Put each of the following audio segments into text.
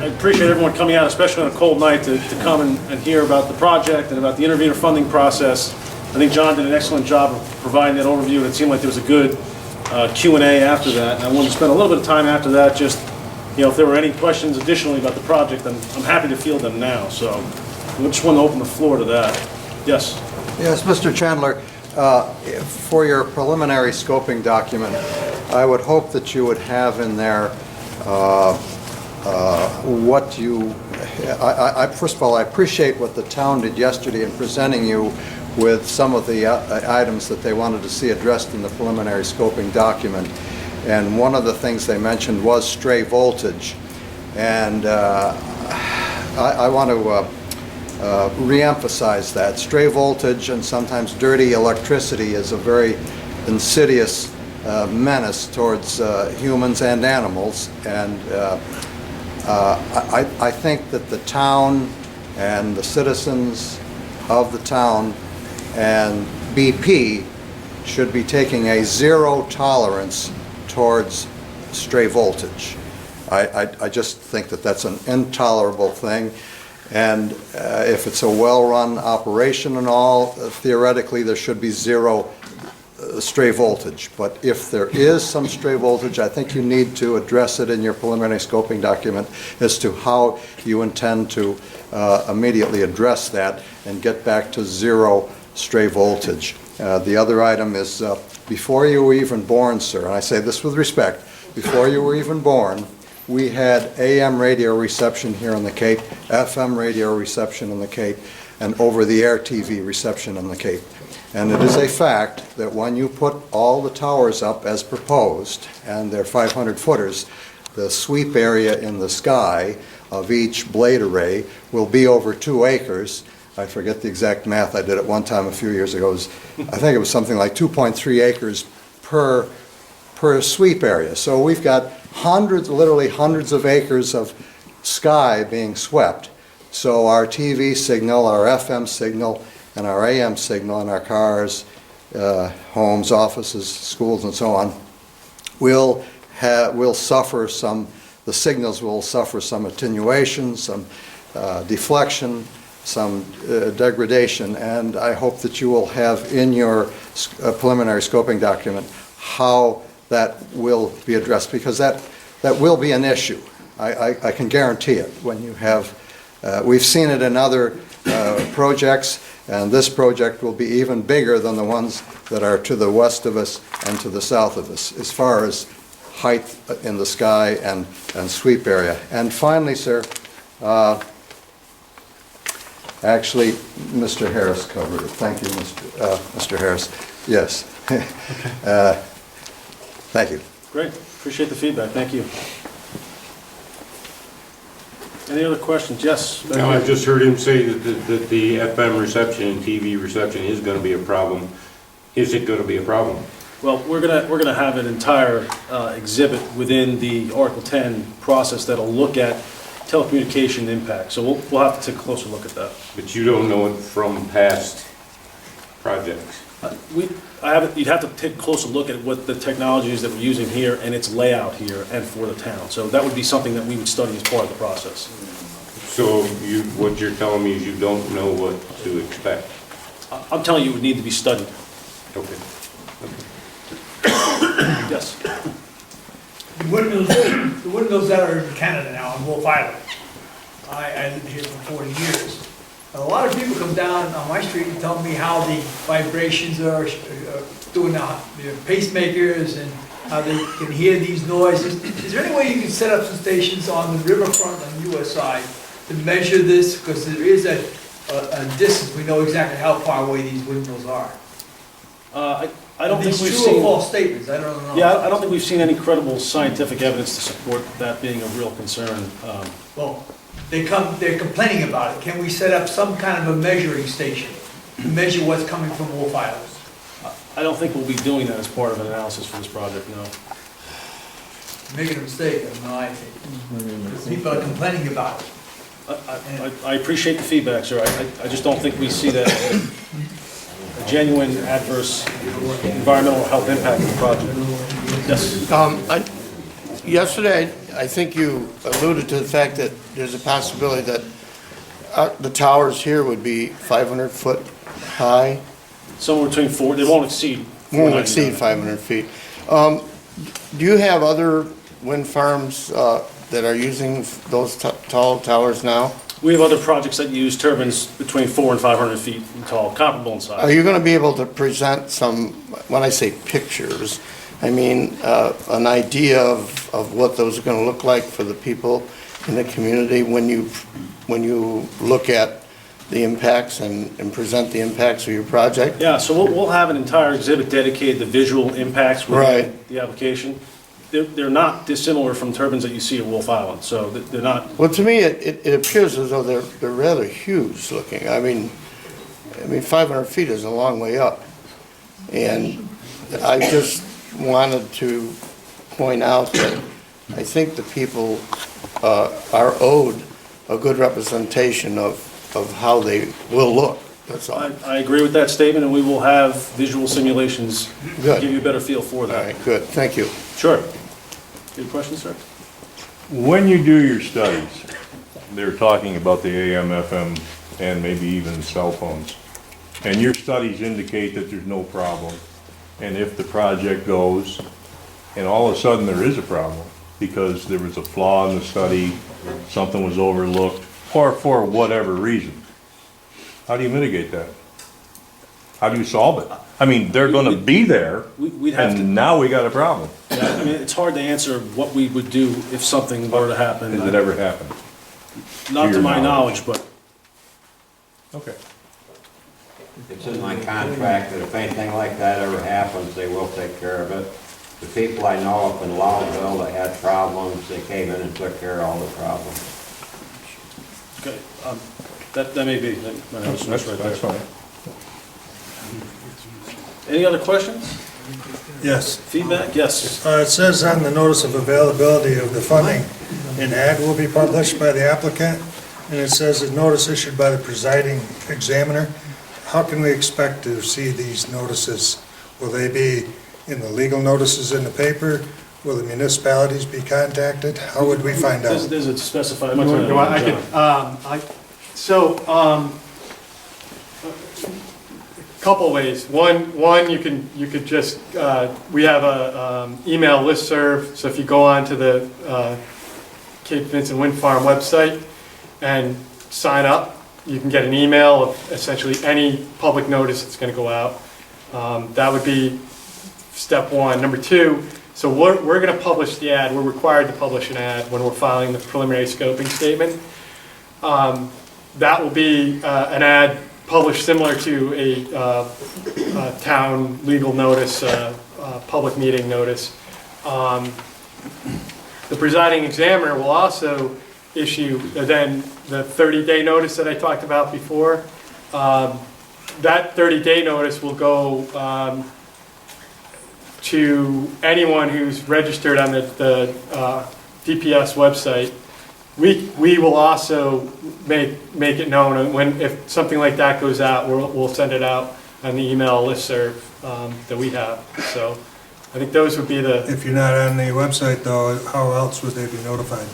I appreciate everyone coming out, especially on a cold night, to come and hear about the project and about the intervenor funding process. I think John did an excellent job of providing that overview, and it seemed like there was a good Q&A after that. And I wanted to spend a little bit of time after that, just, if there were any questions additionally about the project, I'm happy to field them now. So I just want to open the floor to that. Yes? Yes, Mr. Chandler, for your preliminary scoping document, I would hope that you would have in there what you, first of all, I appreciate what the town did yesterday in presenting you with some of the items that they wanted to see addressed in the preliminary scoping document. And one of the things they mentioned was stray voltage. And I want to re-emphasize that. Stray voltage and sometimes dirty electricity is a very insidious menace towards humans and animals. And I think that the town and the citizens of the town and BP should be taking a zero tolerance towards stray voltage. I just think that that's an intolerable thing. And if it's a well-run operation and all, theoretically there should be zero stray voltage. But if there is some stray voltage, I think you need to address it in your preliminary scoping document as to how you intend to immediately address that and get back to zero stray voltage. The other item is, before you were even born, sir, and I say this with respect, before you were even born, we had AM radio reception here in the Cape, FM radio reception in the Cape, and over-the-air TV reception in the Cape. And it is a fact that when you put all the towers up as proposed, and they're 500 footers, the sweep area in the sky of each blade array will be over 2 acres. I forget the exact math. I did it one time a few years ago. I think it was something like 2.3 acres per sweep area. So we've got hundreds, literally hundreds of acres of sky being swept. So our TV signal, our FM signal, and our AM signal in our cars, homes, offices, schools, and so on, will suffer some, the signals will suffer some attenuation, some deflection, some degradation, and I hope that you will have in your preliminary scoping document how that will be addressed, because that will be an issue. I can guarantee it. When you have, we've seen it in other projects, and this project will be even bigger than the ones that are to the west of us and to the south of us, as far as height in the sky and sweep area. And finally, sir, actually, Mr. Harris covered it. Thank you, Mr. Harris. Yes. Okay. Thank you. Great. Appreciate the feedback. Thank you. Any other questions? Yes. No, I just heard him say that the FM reception and TV reception is going to be a problem. Is it going to be a problem? Well, we're gonna have an entire exhibit within the Article 10 process that'll look at telecommunication impact. So we'll have to take a closer look at that. But you don't know it from past projects. You'd have to take a closer look at what the technology is that we're using here and its layout here and for the town. So that would be something that we would study as part of the process. So what you're telling me is you don't know what to expect? I'm telling you it would need to be studied. Okay. Yes. The windmills that are in Canada now on Wolf Island, I lived here for 40 years. A lot of people come down on my street and tell me how the vibrations are doing their pacemakers and how they can hear these noises. Is there any way you can set up some stations on the riverfront on the US side to measure this? Because there is a distance, we know exactly how far away these windmills are. I don't think we've true seen or false statements. I don't know. Yeah, I don't think we've seen any credible scientific evidence to support that being a real concern. Well, they're complaining about it. Can we set up some kind of a measuring station to measure what's coming from Wolf Island? I don't think we'll be doing that as part of an analysis for this project, no. Making a mistake, in my opinion. Because people are complaining about it. I appreciate the feedback, sir. I just don't think we see that as a genuine adverse environmental health impact of the project. Yes. Yesterday, I think you alluded to the fact that there's a possibility that the towers here would be 500 foot high, Somewhere between four, they won't exceed. won't exceed 499. 500 feet. Do you have other wind farms that are using those tall towers now? We have other projects that use turbines between 400 and 500 feet tall, comparable in Are size. you going to be able to present some, when I say pictures, I mean an idea of what those are going to look like for the people in the community when you look at the impacts and present the impacts of your project? Yeah, so we'll have an entire exhibit dedicated to visual impacts with Right. the application. They're not dissimilar from turbines that you see at Wolf Island, so they're not, Well, to me, it appears as though they're rather huge looking. I mean 500 feet is a long way up. And I just wanted to point out that I think the people are owed a good representation of how they will look, that's all. I agree with that statement, and we will have visual simulations to Good. give you a better feel for All that. right, good, thank you. Sure. Good question, sir? When you do your studies, they're talking about the AM, FM, and maybe even cell phones. And your studies indicate that there's no problem. And if the project goes, and all of a sudden there is a problem, because there was a flaw in the study, something was overlooked, or for whatever reason, how do you mitigate that? How do you solve it? I mean, they're gonna be there, We'd have to, and now we got a problem. yeah, I mean, it's hard to answer what we would do if something were to happen. Has it ever happened? Not to your my knowledge? knowledge, but Okay. It's in my contract that if anything like that ever happens, they will take care of it. The people I know up in Lowville that had problems, they came in and took care of all the problems. okay, that may be, that was right there. That's fine. Any other questions? Yes. Feedback? Yes. It says on the notice of availability of the funding, an ad will be published by the applicant, and it says a notice issued by the presiding examiner. How can we expect to see these notices? Will they be in the legal notices in the paper? Will the municipalities be contacted? How would we find out? Does it specify? Couple ways. One, you could just, we have a email listserv, so if you go on to the Cape Vincent Wind Farm website and sign up, you can get an email of essentially any public notice that's gonna go out. That would be step one. Number two, so we're gonna publish the ad, we're required to publish an ad when we're filing the preliminary scoping statement. That will be an ad published similar to a town legal notice, public meeting notice. The presiding examiner will also issue then the 30-day notice that I talked about before. That 30-day notice will go to anyone who's registered on the DPS website. We will also make it known, and if something like that goes out, we'll send it out on the email listserv that we have. So I think those would be the. If you're not on the website though, how else would they be notified?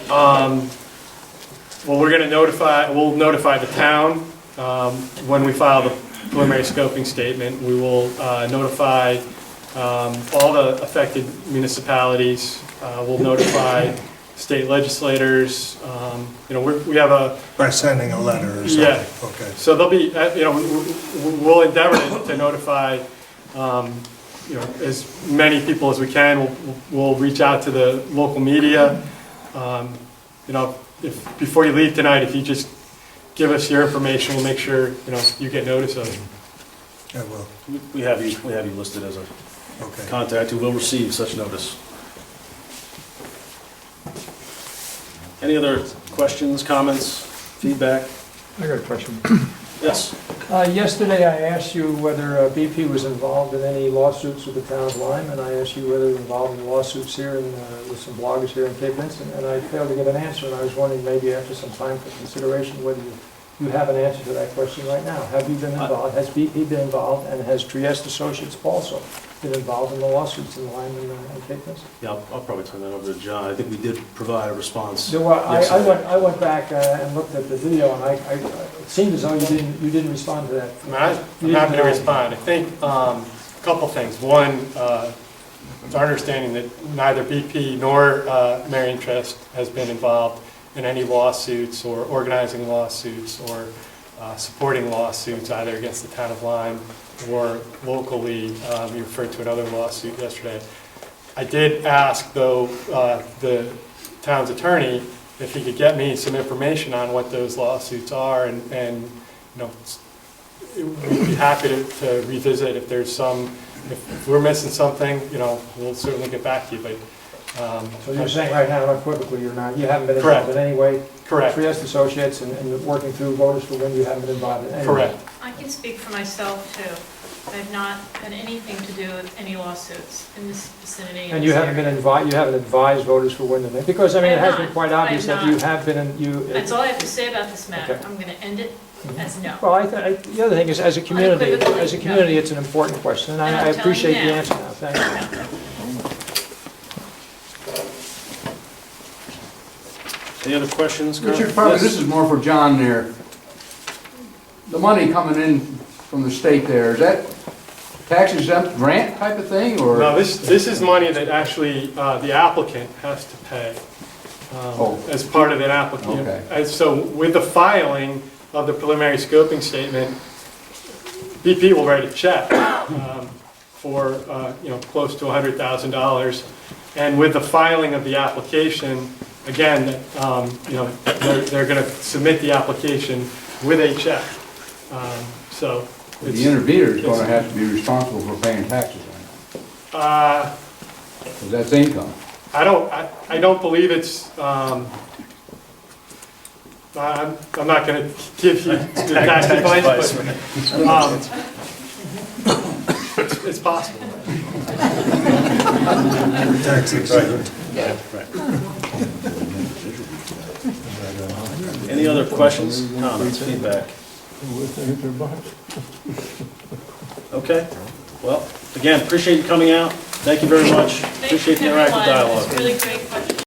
Well, we'll notify the town when we file the preliminary scoping statement. We will notify all the affected municipalities. We'll notify state legislators. We have a. By sending a letter or something? Yeah. Okay. So there'll be, we'll endeavor to notify, as many people as we can. We'll reach out to the local media. If before you leave tonight, if you just give us your information, we'll make sure, you get notice of it. I will. We have you listed as a Okay. contact who will receive such notice. Any other questions, comments, feedback? I got a question. Yes. Yesterday, I asked you whether BP was involved in any lawsuits with the town of Lyme, and I asked you whether they're involved in lawsuits here and with some bloggers here in Cape Vincent, and I failed to get an answer, and I was wondering maybe after some time for consideration whether you have an answer to that question right now. Have you been involved? Has BP been involved, and has Trieste Associates also? been involved in the lawsuits in Lyme and Cape Vincent? Yeah, I'll probably turn that over to John. I think we did provide a response. So I went back and looked at the video, and it seemed as though you didn't respond to that. I'm happy to respond. I think a couple things. One, it's our understanding that neither BP nor Marion Trust has been involved in any lawsuits or organizing lawsuits or supporting lawsuits either against the town of Lyme or locally. You referred to another lawsuit yesterday. I did ask, though, the town's attorney if he could get me some information on what those lawsuits are, and you know, we'd be happy to revisit if there's some. If we're missing something, you know, we'll certainly get back to you. But so you're saying right now, unequivocally, you haven't been Correct. involved in any way. Correct. Trieste Associates and working through voters for when you haven't been involved in any way. Correct. I can speak for myself, too. I have not had anything to do with any lawsuits in this vicinity. And you haven't been you haven't advised voters for when to, because I mean, it has been quite obvious that you have been, That's all I have to say about this matter. Okay. I'm going to end it as no. Well, the other thing is, as a community, it's an important question, and I appreciate the answer now. Thank you. Any other questions? Carl? Richard, probably Yes. this is more for John there. The money coming in from the state there, is that tax exempt grant type of thing, or? No, this is money that actually the applicant has to pay as part of an applicant. Okay. And so with the filing of the preliminary scoping statement, BP will write a check for you know, close to $100,000. And with the filing of the application, again, you know, they're going to submit the application with a check. So The intervenor is going to have to be responsible for paying taxes on that, because that's income. I don't believe it's, I'm not going to give you the tax advice, but it's possible. Any other questions, comments, feedback? Okay, well, again, appreciate you coming out. Thank you very much. Thank you Appreciate the for everyone. interactive dialogue. It's really great